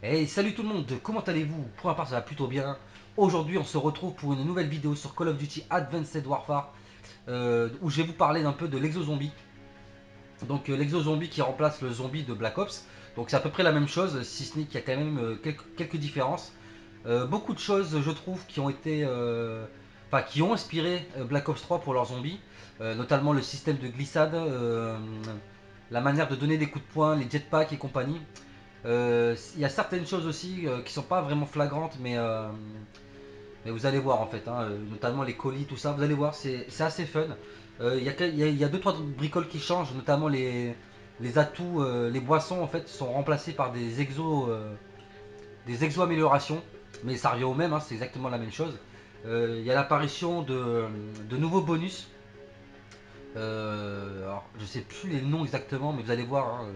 Hey, salut tout le monde, comment allez-vous? Pour ma part, ça va plutôt bien. Aujourd'hui, on se retrouve pour une nouvelle vidéo sur Call of Duty Advanced Warfare où je vais vous parler d'un peu de l'exo-zombie. Donc, l'exo-zombie qui remplace le zombie de Black Ops. Donc, c'est à peu près la même chose, si ce n'est qu'il y a quand même quelques différences. Beaucoup de choses, je trouve, qui ont été. Enfin, qui ont inspiré Black Ops 3 pour leurs zombies, notamment le système de glissade, la manière de donner des coups de poing, les jetpacks et compagnie. Il y a certaines choses aussi qui sont pas vraiment flagrantes, mais vous allez voir en fait, hein, notamment les colis, tout ça, vous allez voir, c'est assez fun. Il y a deux trois bricoles qui changent, notamment les atouts, les boissons en fait sont remplacées par des exos améliorations, mais ça revient au même, hein, c'est exactement la même chose. Il y a l'apparition de nouveaux bonus. Alors, je sais plus les noms exactement, mais vous allez voir, hein,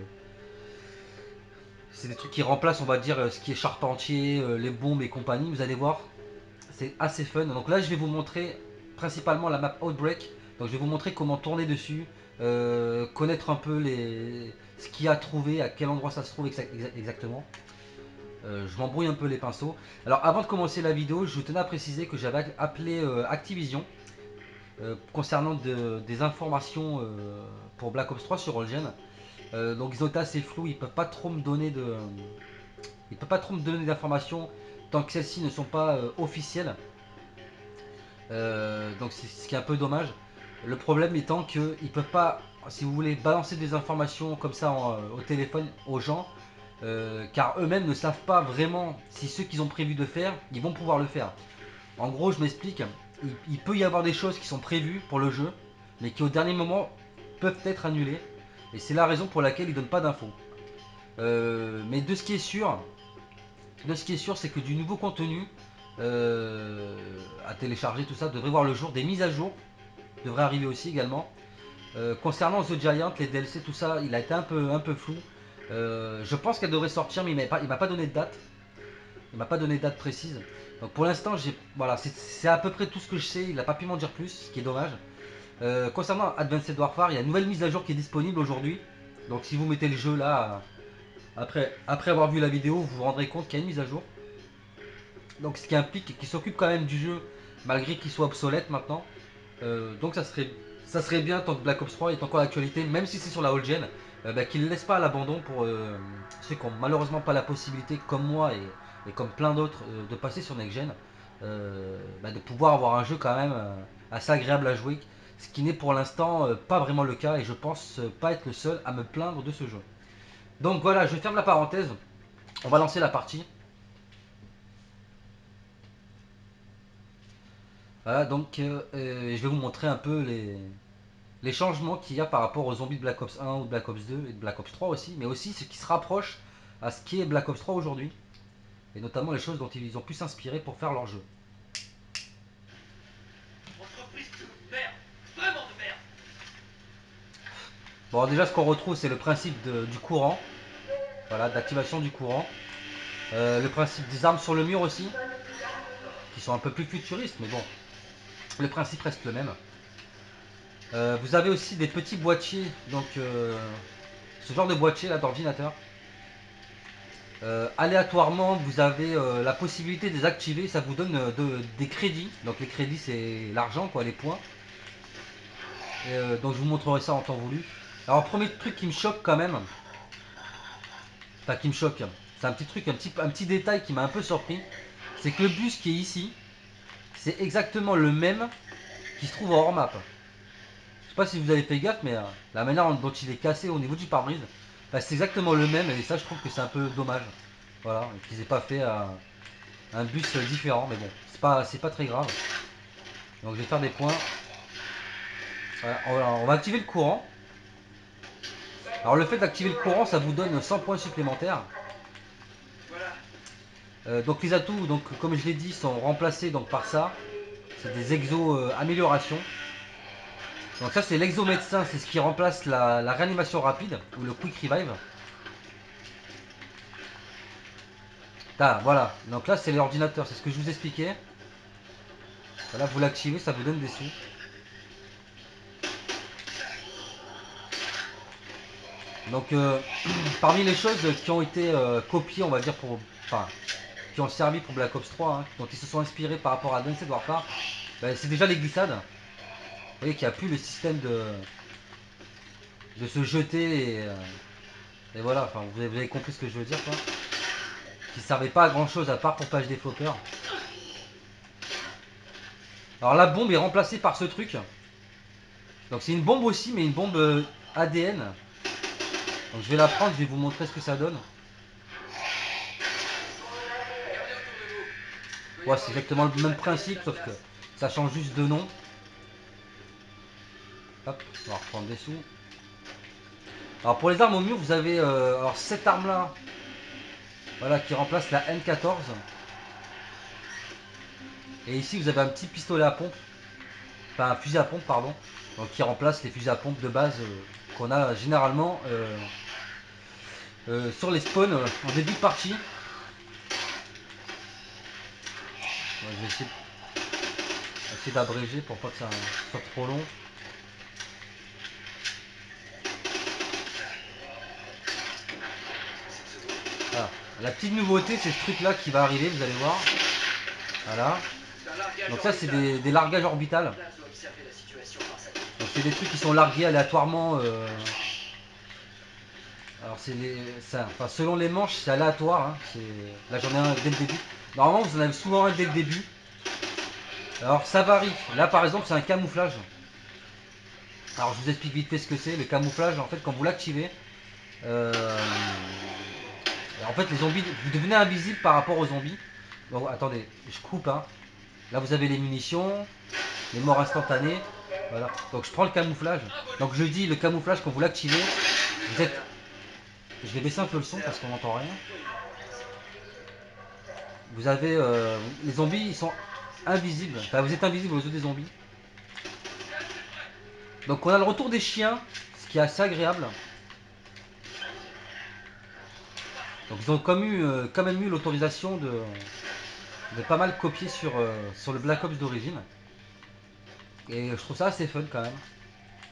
c'est des trucs qui remplacent, on va dire, ce qui est charpentier, les bombes et compagnie. Vous allez voir, c'est assez fun. Donc là, je vais vous montrer principalement la map Outbreak. Donc je vais vous montrer comment tourner dessus, connaître un peu ce qu'il y a à trouver, à quel endroit ça se trouve exactement. Je m'embrouille un peu les pinceaux. Alors avant de commencer la vidéo, je tenais à préciser que j'avais appelé Activision concernant des informations pour Black Ops 3 sur Olgen. Donc ils ont été assez flous, ils peuvent pas trop me donner il peut pas trop me donner d'informations tant que celles-ci ne sont pas officielles. Donc c'est ce qui est un peu dommage. Le problème étant qu'ils ne peuvent pas, si vous voulez, balancer des informations comme ça au téléphone aux gens, car eux-mêmes ne savent pas vraiment si ce qu'ils ont prévu de faire, ils vont pouvoir le faire. En gros, je m'explique, il peut y avoir des choses qui sont prévues pour le jeu, mais qui au dernier moment peuvent être annulées. Et c'est la raison pour laquelle ils ne donnent pas d'infos. Mais de ce qui est sûr, c'est que du nouveau contenu à télécharger, tout ça, devrait voir le jour. Des mises à jour devraient arriver aussi également. Concernant The Giant, les DLC, tout ça, il a été un peu flou. Je pense qu'elle devrait sortir, mais il m'a pas donné de date. Il m'a pas donné de date précise. Donc pour l'instant, voilà, c'est à peu près tout ce que je sais. Il n'a pas pu m'en dire plus, ce qui est dommage. Concernant Advanced Warfare, il y a une nouvelle mise à jour qui est disponible aujourd'hui. Donc si vous mettez le jeu là, après avoir vu la vidéo, vous vous rendrez compte qu'il y a une mise à jour. Donc ce qui implique qu'il s'occupe quand même du jeu, malgré qu'il soit obsolète maintenant. Donc ça serait bien tant que Black Ops 3 est encore d'actualité, même si c'est sur la old gen, qu'il ne laisse pas à l'abandon pour ceux qui n'ont malheureusement pas la possibilité, comme moi et comme plein d'autres, de passer sur next gen, de pouvoir avoir un jeu quand même assez agréable à jouer, ce qui n'est pour l'instant pas vraiment le cas et je pense pas être le seul à me plaindre de ce jeu. Donc voilà, je ferme la parenthèse, on va lancer la partie. Voilà, donc je vais vous montrer un peu les changements qu'il y a par rapport aux zombies de Black Ops 1 ou de Black Ops 2 et de Black Ops 3 aussi, mais aussi ce qui se rapproche à ce qui est Black Ops 3 aujourd'hui, et notamment les choses dont ils ont pu s'inspirer pour faire leur jeu. Entreprise de merde. Vraiment de merde. Bon, déjà, ce qu'on retrouve, c'est le principe du courant, voilà, d'activation du courant. Le principe des armes sur le mur aussi, qui sont un peu plus futuristes, mais bon, le principe reste le même. Vous avez aussi des petits boîtiers, donc ce genre de boîtier là d'ordinateur. Aléatoirement, vous avez la possibilité de les activer, ça vous donne des crédits. Donc les crédits, c'est l'argent, quoi, les points. Donc je vous montrerai ça en temps voulu. Alors, premier truc qui me choque quand même, enfin qui me choque, c'est un petit truc, un petit détail qui m'a un peu surpris, c'est que le bus qui est ici, c'est exactement le même qui se trouve en hors map. Je sais pas si vous avez fait gaffe, mais la manière dont il est cassé au niveau du pare-brise, bah, c'est exactement le même, et ça je trouve que c'est un peu dommage. Voilà, qu'ils aient pas fait un bus différent, mais bon, c'est pas très grave. Donc je vais faire des points. Voilà, on va activer le courant. Alors le fait d'activer le courant, ça vous donne 100 points supplémentaires. Voilà. Donc les atouts, donc comme je l'ai dit, sont remplacés donc par ça. C'est des exos améliorations. Donc ça c'est l'exo médecin, c'est ce qui remplace la réanimation rapide ou le quick revive. Ah, voilà, donc là c'est l'ordinateur, c'est ce que je vous expliquais. Voilà, vous l'activez, ça vous donne des sous. Donc parmi les choses qui ont été copiées, on va dire, enfin, qui ont servi pour Black Ops 3, hein, dont ils se sont inspirés par rapport à Advanced Warfare, ben, c'est déjà les glissades. Vous voyez qu'il n'y a plus le système de se jeter et voilà, enfin, vous avez compris ce que je veux dire, quoi. Qui ne servait pas à grand chose à part pour page développeur. Alors la bombe est remplacée par ce truc. Donc c'est une bombe aussi, mais une bombe ADN. Donc je vais la prendre, je vais vous montrer ce que ça donne. Regardez autour de vous. Il doit y Ouais, avoir c'est une exactement le tonne de même matériel principe, à la sauf que place. ça change juste de nom. Hop, on va reprendre des sous. Alors pour les armes au mur, vous avez alors cette arme là, voilà, qui remplace la M14. Et ici vous avez un petit pistolet à pompe, enfin un fusil à pompe pardon, donc qui remplace les fusils à pompe de base qu'on a généralement sur les spawns en début de partie. Ouais, je vais essayer d'abréger pour pas que ça soit trop long. Voilà. La petite nouveauté, c'est ce truc là qui va arriver, vous allez voir. Voilà. C'est un largage Donc ça c'est orbital. des largages orbitales. Place doit observer la situation par satellite. Donc c'est des trucs qui sont largués aléatoirement. Alors enfin, selon les manches c'est aléatoire. Hein. Là j'en ai un dès le début. Normalement vous en avez souvent un dès le début. Alors ça varie. Là par exemple c'est un camouflage. Alors je vous explique vite fait ce que c'est. Le camouflage en fait quand vous l'activez, euh, en fait les zombies, vous devenez invisible par rapport aux zombies. Bon attendez, je coupe hein. Là vous avez les munitions, les morts instantanées. Voilà. Donc je prends le camouflage. Donc je dis le camouflage quand vous l'activez, vous êtes. Je vais baisser un peu le son parce qu'on n'entend rien. Vous avez les zombies, ils sont invisibles. Enfin, vous êtes invisible aux yeux des zombies. Donc on a le retour des chiens, ce qui est assez agréable. Donc ils ont quand même eu l'autorisation de pas mal copier sur le Black Ops d'origine. Et je trouve ça assez fun quand même.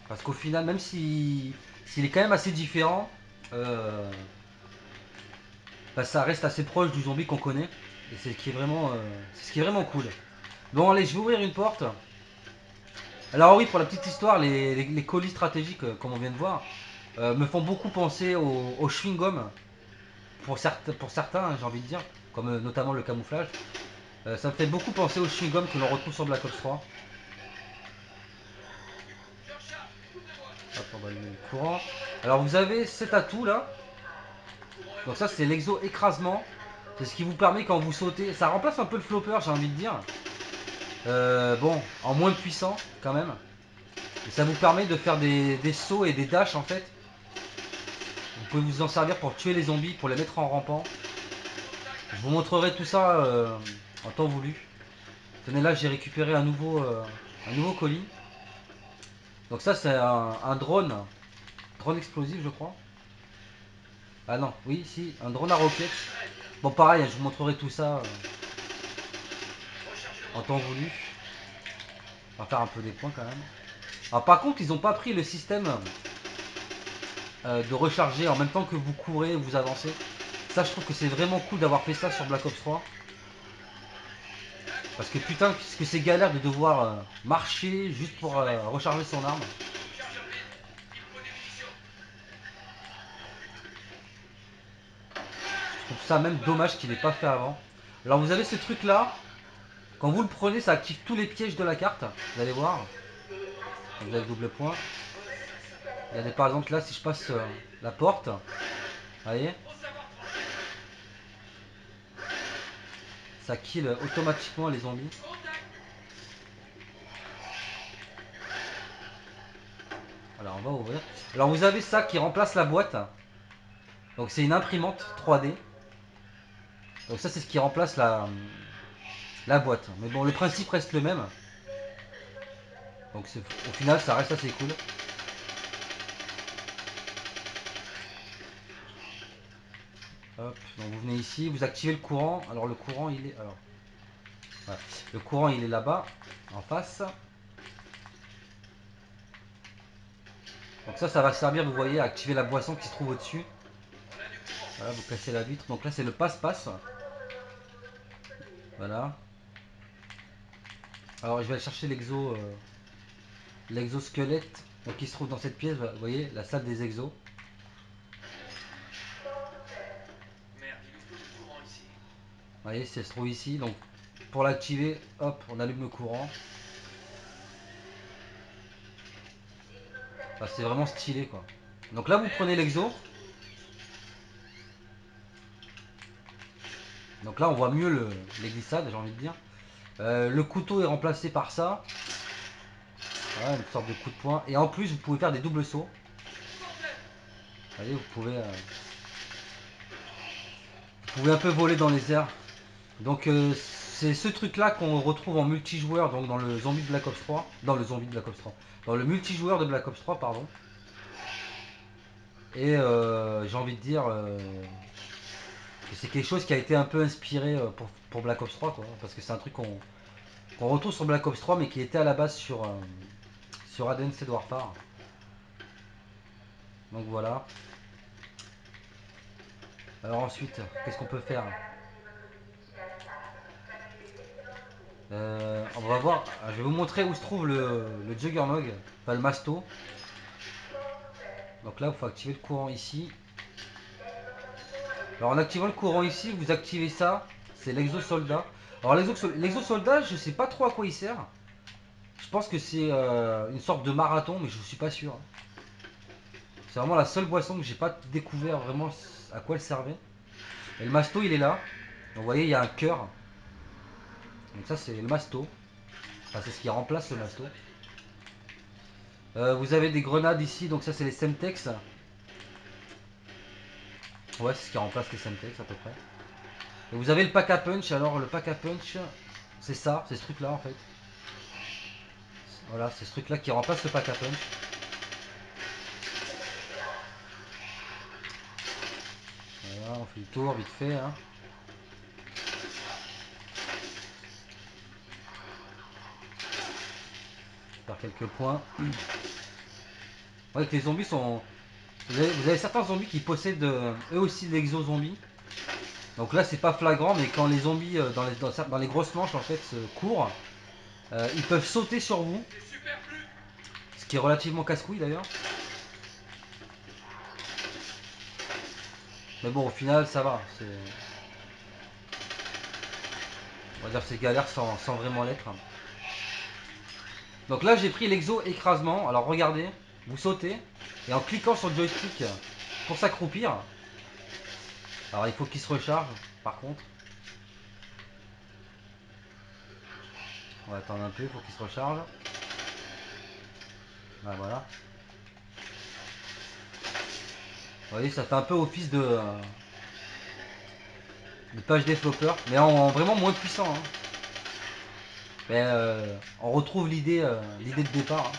Parce qu'au final, même s'il est quand même assez différent, euh, bah, ça reste assez proche du zombie qu'on connaît. Et c'est ce qui est vraiment cool. Bon allez, je vais ouvrir une porte. Alors oui, pour la petite histoire, les colis stratégiques, comme on vient de voir, me font beaucoup penser au chewing-gum, pour certains, hein, j'ai envie de dire, comme notamment le camouflage. Ça me fait beaucoup penser au chewing-gum que l'on retrouve sur Black Ops 3. Hop, on va allumer le courant. Alors vous avez cet atout là, donc ça c'est l'exo écrasement. C'est ce qui vous permet quand vous sautez, ça remplace un peu le flopper j'ai envie de dire. Bon, en moins puissant quand même. Et ça vous permet de faire des sauts et des dashs en fait. Vous pouvez vous en servir pour tuer les zombies, pour les mettre en rampant. Je vous montrerai tout ça en temps voulu. Tenez là, j'ai récupéré un nouveau colis. Donc ça c'est un drone explosif je crois. Ah non, oui, si, un drone à roquettes. Bon pareil, je vous montrerai tout ça en temps voulu. On va faire un peu des points quand même. Alors par contre, ils n'ont pas pris le système de recharger en même temps que vous courez, vous avancez. Ça, je trouve que c'est vraiment cool d'avoir fait ça sur Black Ops 3. Parce que putain, qu'est-ce que c'est galère de devoir marcher juste pour recharger son arme. Chargeur vide. Il me faut des munitions. Je trouve ça même dommage qu'il n'ait pas fait avant. Alors vous avez ce truc là, quand vous le prenez, ça active tous les pièges de la carte. Vous allez voir. Vous avez le double point. Regardez par exemple là, si je passe la porte, vous voyez, Au savoir prendre. ça kill automatiquement les zombies. Contact. Alors on va ouvrir. Alors vous avez ça qui remplace la boîte. Donc c'est une imprimante 3D. Donc ça c'est ce qui remplace la boîte. Mais bon, le principe reste le même. Donc au final ça reste assez cool. Hop, donc vous venez ici, vous activez le courant. Alors le courant il est. Alors, voilà. Le courant il est là-bas, en face. Donc ça va servir, vous voyez, à activer la boisson qui se trouve au-dessus. On a du courant. Voilà, vous cassez la vitre. Donc là, c'est le passe-passe. Voilà. Alors, je vais aller chercher l'exosquelette. Donc, qui se trouve dans cette pièce. Vous voyez, la salle des exos. Vous Merde, il nous faut du courant ici. voyez, si elle se trouve ici. Donc, pour l'activer, hop, on allume le courant. Enfin, c'est vraiment stylé, quoi. Donc là, vous prenez l'exo. Donc là, on voit mieux les glissades, j'ai envie de dire. Le couteau est remplacé par ça. Voilà, une sorte de coup de poing. Et en plus, vous pouvez faire des doubles sauts. Vous voyez, vous pouvez un peu voler dans les airs. Donc c'est ce truc là qu'on retrouve en multijoueur, donc dans le zombie de Black Ops 3. Dans le zombie de Black Ops 3. Dans le multijoueur de Black Ops 3, pardon. Et j'ai envie de dire que c'est quelque chose qui a été un peu inspiré pour Black Ops 3, quoi. Parce que c'est un truc qu'on retrouve sur Black Ops 3, mais qui était à la base sur Advanced Warfare. Donc voilà. Alors ensuite, qu'est-ce qu'on peut faire? On va voir. Je vais vous montrer où se trouve le Juggernog, enfin le Masto. Donc là, il faut activer le courant ici. Alors en activant le courant ici, vous activez ça. C'est l'exosoldat. Alors l'exosoldat, je sais pas trop à quoi il sert. Je pense que c'est une sorte de marathon, mais je suis pas sûr. C'est vraiment la seule boisson que j'ai pas découvert vraiment à quoi elle servait. Et le Masto, il est là. Donc, vous voyez, il y a un cœur. Donc ça, c'est le Masto. Enfin, c'est ce qui remplace le Masto. Vous avez des grenades ici, donc ça c'est les Semtex. Ouais, c'est ce qui remplace les Semtex à peu près. Et vous avez le pack à punch. Alors le pack à punch, c'est ça, c'est ce truc là en fait. Voilà, c'est ce truc là qui remplace le pack à punch. Voilà, on fait le tour vite fait. Hein. Faire quelques points. Ouais, que les zombies sont. Vous avez certains zombies qui possèdent eux aussi l'exo zombie. Donc là c'est pas flagrant, mais quand les zombies dans les grosses manches en fait courent, ils peuvent sauter sur vous, C'est superflu. ce qui est relativement casse-couille d'ailleurs. Mais bon, au final, ça va. On va dire que c'est galère sans vraiment l'être. Donc là, j'ai pris l'exo écrasement. Alors regardez, vous sautez. Et en cliquant sur le joystick pour s'accroupir. Alors il faut qu'il se recharge, par contre. On va attendre un peu, il faut qu'il se recharge. Ah, voilà. Vous voyez, ça fait un peu office de page développeur. Mais en vraiment moins puissant. Hein. Mais on retrouve l'idée de départ. Hein.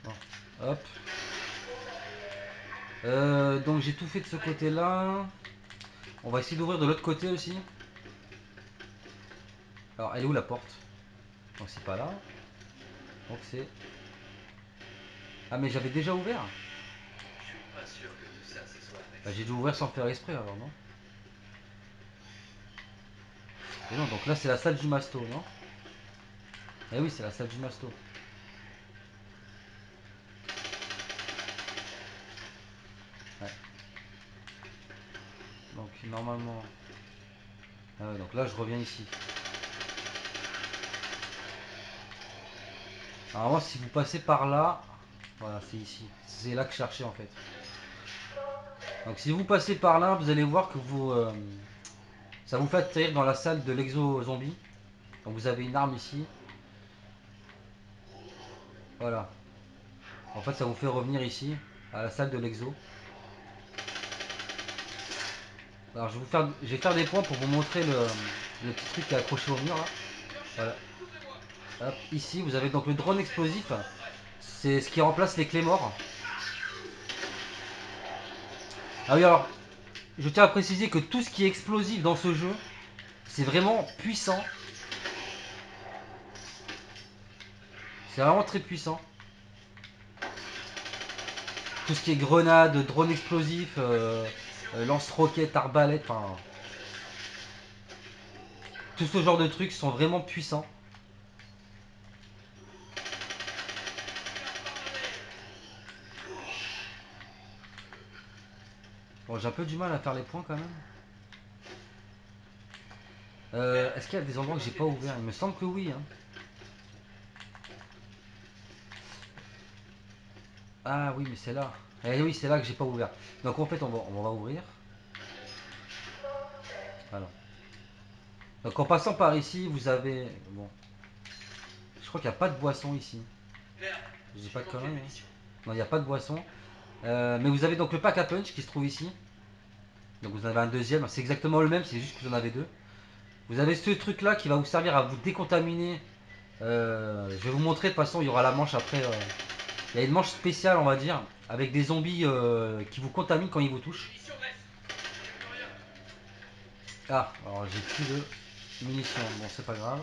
Bon, hop. Donc j'ai tout fait de ce côté-là. On va essayer d'ouvrir de l'autre côté aussi. Alors elle est où la porte? Donc c'est pas là. Donc c'est... Ah mais j'avais déjà ouvert. Je suis pas sûr que tout ça ce soit Bah, Rex. j'ai dû ouvrir sans faire exprès alors non? Et non, donc là c'est la salle du masto, non? Eh oui, c'est la salle du masto. Ouais. Donc normalement... Ah ouais, donc là je reviens ici. Normalement si vous passez par là... Voilà, c'est ici. C'est là que je cherchais en fait. Donc si vous passez par là, vous allez voir que ça vous fait atterrir dans la salle de l'exo zombie. Donc vous avez une arme ici. Voilà. En fait ça vous fait revenir ici, à la salle de l'exo. Alors je vais faire des points pour vous montrer le petit truc qui est accroché au mur là. Voilà. Hop, ici vous avez donc le drone explosif. C'est ce qui remplace les clés morts. Ah oui, alors je tiens à préciser que tout ce qui est explosif dans ce jeu, c'est vraiment puissant. C'est vraiment très puissant. Tout ce qui est grenade, drone explosif, lance-roquettes, arbalète, enfin... Tout ce genre de trucs sont vraiment puissants. Bon, j'ai un peu du mal à faire les points quand même. Est-ce qu'il y a des endroits que j'ai pas ouverts? Il me semble que oui. Hein. Ah oui, mais c'est là. Eh oui, c'est là que j'ai pas ouvert. Donc en fait, on va ouvrir. Voilà. Donc en passant par ici, vous avez... Bon. Je crois qu'il n'y a pas de boisson ici. Merde, Je dis j'ai pas de manqué conneries. une Hein. munition. Non, il n'y a pas de boisson. Mais vous avez donc le pack à punch qui se trouve ici. Donc vous en avez un deuxième. C'est exactement le même, c'est juste que vous en avez deux. Vous avez ce truc là qui va vous servir à vous décontaminer. Je vais vous montrer, de toute façon il y aura la manche après. Il y a une manche spéciale on va dire. Avec des zombies qui vous contaminent quand ils vous touchent. Munition reste. Y'a plus rien. Ah, alors j'ai plus de munitions. Bon c'est pas grave.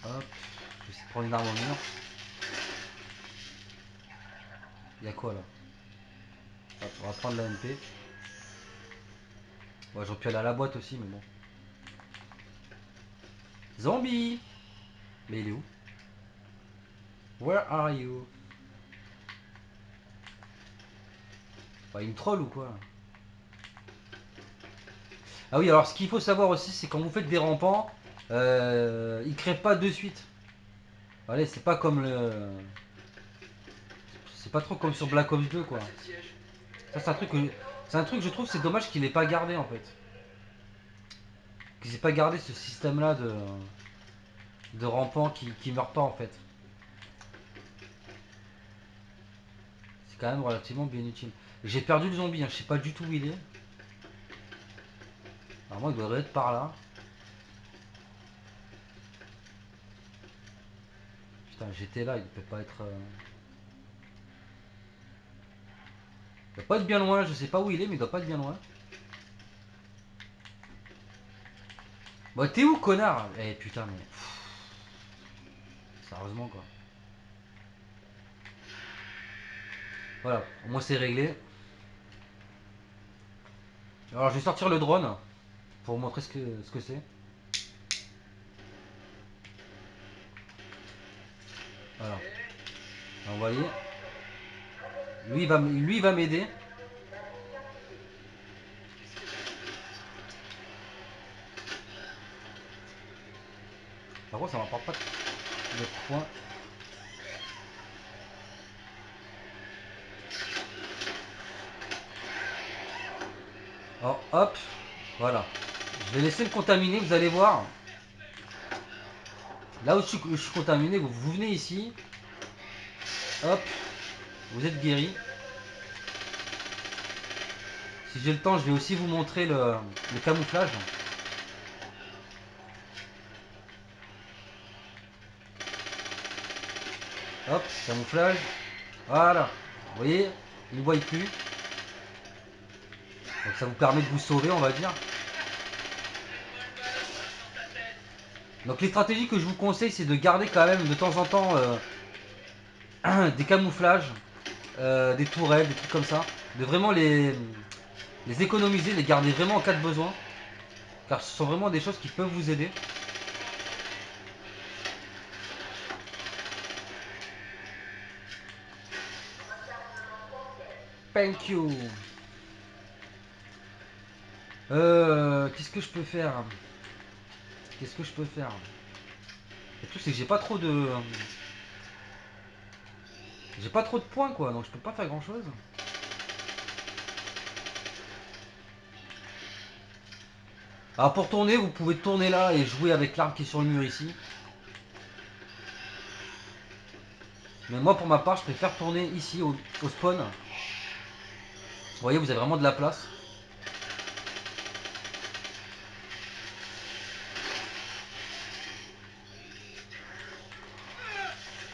Hop. Je vais essayer de prendre une arme au mur. Il y a quoi là? Hop, on va prendre la MP. Ouais, j'aurais pu aller à la boîte aussi mais bon. Zombie! Mais il est où? Where are you? Bah, il me troll ou quoi? Ah oui, alors ce qu'il faut savoir aussi, c'est quand vous faites des rampants, ils crèvent pas de suite. Allez, c'est pas comme le. C'est pas trop comme sur Black Ops 2 quoi. C'est le siège. Ça, c'est un truc que. C'est un truc, je trouve, c'est dommage qu'il ait pas gardé en fait. Qu'ils aient pas gardé ce système là de rampant qui meurt pas en fait. C'est quand même relativement bien utile. J'ai perdu le zombie, hein, je sais pas du tout où il est. Normalement, il devrait être par là. Putain, j'étais là, il peut pas être. Il doit pas être bien loin, je sais pas où il est, mais il doit pas être bien loin. Bah, t'es où, connard? Eh putain, mais. Sérieusement, quoi. Voilà, au moins c'est réglé. Alors, je vais sortir le drone pour vous montrer ce que c'est. Voilà. Alors, vous voyez, lui, il va m'aider. Par contre, ça m'apporte pas de points. Alors, hop, voilà. Je vais laisser le contaminer, vous allez voir. Là où je suis contaminé, vous venez ici. Hop, vous êtes guéri. Si j'ai le temps, je vais aussi vous montrer le camouflage. Hop, camouflage. Voilà. Vous voyez, il ne voit plus. Donc ça vous permet de vous sauver, on va dire. Donc les stratégies que je vous conseille, c'est de garder quand même de temps en temps des camouflages, des tourelles, des trucs comme ça. De vraiment les économiser, les garder vraiment en cas de besoin. Car ce sont vraiment des choses qui peuvent vous aider. Thank you. Qu'est-ce que je peux faire? Qu'est-ce que je peux faire? Le truc c'est que j'ai pas trop de... J'ai pas trop de points quoi, donc je peux pas faire grand chose. Alors pour tourner, vous pouvez tourner là et jouer avec l'arme qui est sur le mur ici. Mais moi pour ma part, je préfère tourner ici au spawn. Vous voyez, vous avez vraiment de la place.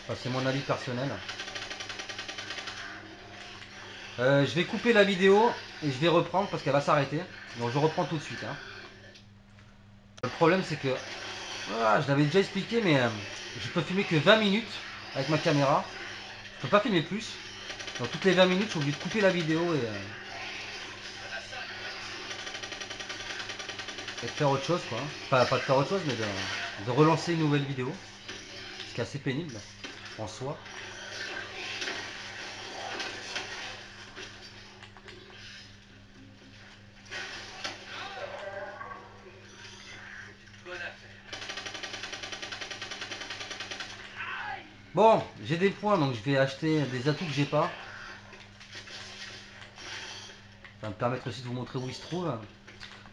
Enfin, c'est mon avis personnel. Je vais couper la vidéo et je vais reprendre parce qu'elle va s'arrêter. Donc je reprends tout de suite. Hein. Le problème c'est que, je l'avais déjà expliqué, mais je peux filmer que 20 minutes avec ma caméra. Je peux pas filmer plus. Donc toutes les 20 minutes, je suis obligé de couper la vidéo et de faire autre chose, quoi. Enfin, pas de faire autre chose, mais de relancer une nouvelle vidéo. Ce qui est assez pénible en soi. Bonne affaire. Bon, j'ai des points, donc je vais acheter des atouts que j'ai pas. Ça va me permettre aussi de vous montrer où ils se trouvent.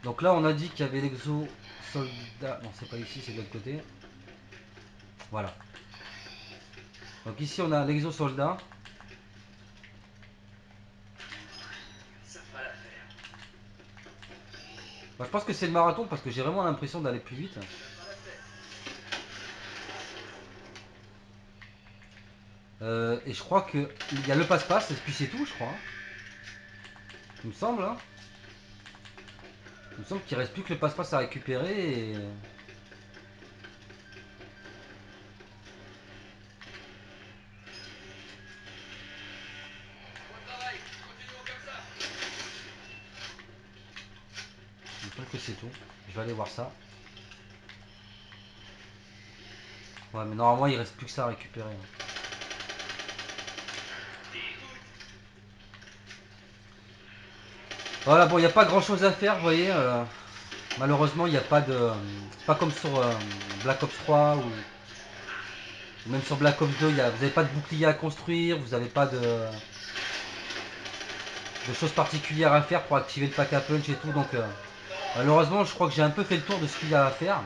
Donc là, on a dit qu'il y avait l'exo soldat. Non, c'est pas ici, c'est de l'autre côté. Voilà. Donc ici, on a l'exo soldat. Ça fera l'affaire. Bah, je pense que c'est le marathon parce que j'ai vraiment l'impression d'aller plus vite. Et je crois que il y a le passe-passe, et puis c'est tout, je crois. Il me semble, hein. Il me semble qu'il reste plus que le passe-passe à récupérer et... Bon travail. Continuons comme ça. Il me semble que c'est tout. Je vais aller voir ça. Ouais, mais normalement, il reste plus que ça à récupérer, hein. Voilà, bon, il n'y a pas grand chose à faire, vous voyez. Malheureusement, il n'y a pas de. C'est pas comme sur Black Ops 3 ou même sur Black Ops 2, vous n'avez pas de bouclier à construire, vous n'avez pas de choses particulières à faire pour activer le pack à punch et tout. Donc, malheureusement, je crois que j'ai un peu fait le tour de ce qu'il y a à faire.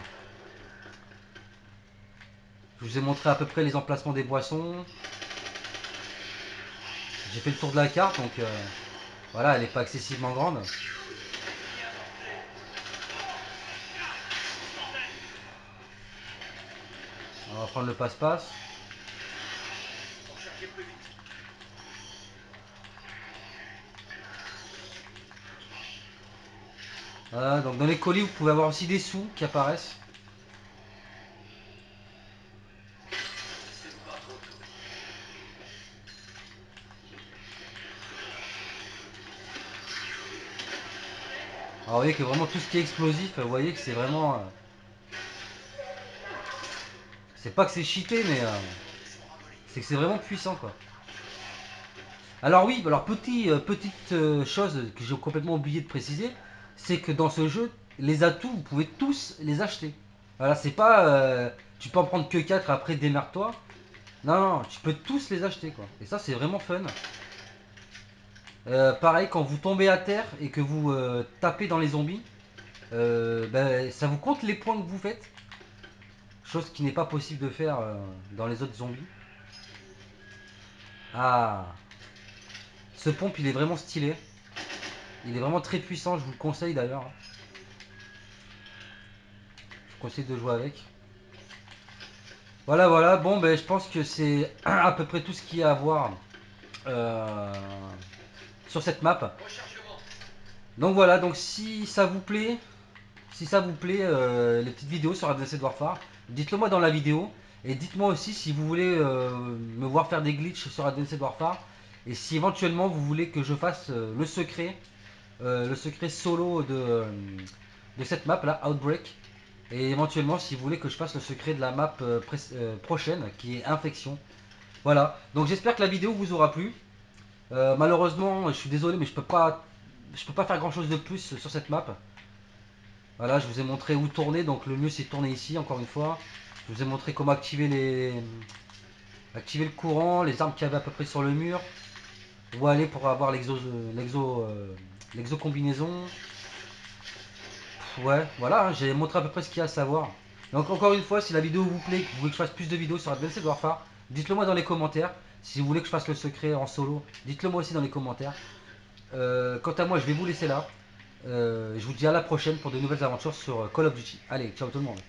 Je vous ai montré à peu près les emplacements des boissons. J'ai fait le tour de la carte, donc voilà, elle n'est pas excessivement grande. On va prendre le passe-passe. Pour chercher plus vite. Voilà, donc dans les colis, vous pouvez avoir aussi des sous qui apparaissent. C'est pas trop tôt. Alors, vous voyez que vraiment tout ce qui est explosif, vous voyez que c'est vraiment... c'est pas que c'est cheaté, mais c'est que c'est vraiment puissant, quoi. Alors oui, alors petite chose que j'ai complètement oublié de préciser, c'est que dans ce jeu, les atouts, vous pouvez tous les acheter. Voilà, c'est pas... tu peux en prendre que 4 après démerde-toi. Non, non, tu peux tous les acheter, quoi. Et ça, c'est vraiment fun. Pareil, quand vous tombez à terre et que vous tapez dans les zombies, ben, ça vous compte les points que vous faites. Chose qui n'est pas possible de faire dans les autres zombies. Ah, ce pompe, il est vraiment stylé. Il est vraiment très puissant, je vous le conseille d'ailleurs. Je vous conseille de jouer avec. Voilà, voilà, bon, ben, je pense que c'est à peu près tout ce qu'il y a à voir euh, sur cette map. Rechargement. Donc voilà, donc si ça vous plaît, les petites vidéos sur Advanced Warfare, dites-le moi dans la vidéo. Et dites-moi aussi si vous voulez me voir faire des glitches sur Advanced Warfare. Et si éventuellement vous voulez que je fasse le secret solo de cette map là, Outbreak. Et éventuellement si vous voulez que je fasse le secret de la map prochaine, qui est Infection. Voilà, donc j'espère que la vidéo vous aura plu. Malheureusement, je suis désolé, mais je peux pas faire grand chose de plus sur cette map. Voilà, je vous ai montré où tourner, donc le mieux c'est de tourner ici, encore une fois. Je vous ai montré comment activer le courant, les armes qu'il y avait à peu près sur le mur. Où aller pour avoir l'exo combinaison. Ouais, voilà, hein, j'ai montré à peu près ce qu'il y a à savoir. Donc encore une fois, si la vidéo vous plaît, que vous voulez que je fasse plus de vidéos sur Advanced Warfare, dites-le moi dans les commentaires. Si vous voulez que je fasse le secret en solo, dites-le moi aussi dans les commentaires. Quant à moi, je vais vous laisser là. Je vous dis à la prochaine pour de nouvelles aventures sur Call of Duty. Allez, ciao tout le monde.